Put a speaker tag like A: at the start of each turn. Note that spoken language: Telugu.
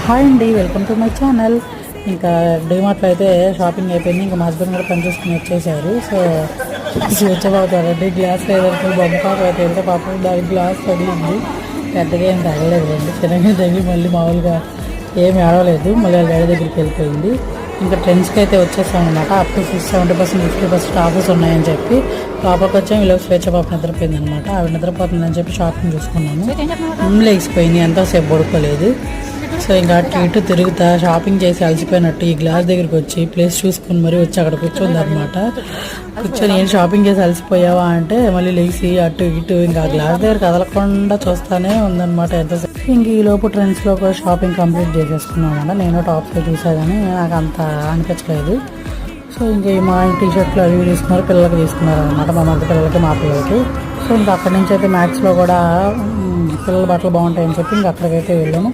A: హాయ్ అండి, వెల్కమ్ టు మై ఛానల్. ఇంకా డీమార్ట్లో అయితే షాపింగ్ అయిపోయింది. ఇంకా మా హస్బెండ్ కూడా పని చూసుకుని వచ్చేసారు. సో వచ్చేపోతారండి. గ్లాస్ లేదంటే బొమ్మపాప అయితే వెళ్తే పాపం దాని గ్లాస్ తగిలింది. పెద్దగా ఏం తగలేదు అండి, చిన్నగా తగిలి మళ్ళీ మామూలుగా ఏమి ఆడలేదు. మళ్ళీ వాళ్ళ డాడీ దగ్గరికి వెళ్ళిపోయింది. ఇంకా ట్రెండ్స్కి అయితే వచ్చేసాం అనమాట. అప్ టు 70%, 50% ఆఫర్స్ ఉన్నాయని చెప్పి పాపకు వచ్చాం. ఇలా స్వేచ్ఛ పాప నిద్రపోయింది అనమాట. ఆవిడ నిద్రపోతుందని చెప్పి షాపింగ్ చూసుకున్నాము. లేచిపోయింది, ఎంతోసేపు పడుకోలేదు. సో ఇంకా అటు ఇటు తిరుగుతా షాపింగ్ చేసి అలసిపోయినట్టు ఈ గ్లాస్ దగ్గరికి వచ్చి ప్లేస్ చూసుకుని మరీ వచ్చి అక్కడ కూర్చుంది అనమాట. కూర్చొని ఏం షాపింగ్ చేసి అలసిపోయావా అంటే మళ్ళీ లేచి అటు ఇటు ఇంకా గ్లాస్ దగ్గర కదలకుండా చూస్తానే ఉందన్నమాట. ఎంతసేపు ఇంక ఈ లోపు ట్రెండ్స్లో కూడా షాపింగ్ కంప్లీట్ చేసేసుకున్నాం అనమాట. నేను టాప్స్లో చూసా కానీ నాకు అంత అనిపించలేదు. సో ఇంకా మా టీ షర్ట్లు అవి తీసుకున్నారు, పిల్లలకి తీసుకున్నారు అనమాట. మా మధ్య పిల్లలకి మా పిల్లలకి. సో ఇంకా అక్కడి నుంచి అయితే మ్యాక్స్లో కూడా పిల్లల బట్టలు బాగుంటాయని చెప్పి ఇంకా అక్కడికైతే వెళ్ళాము.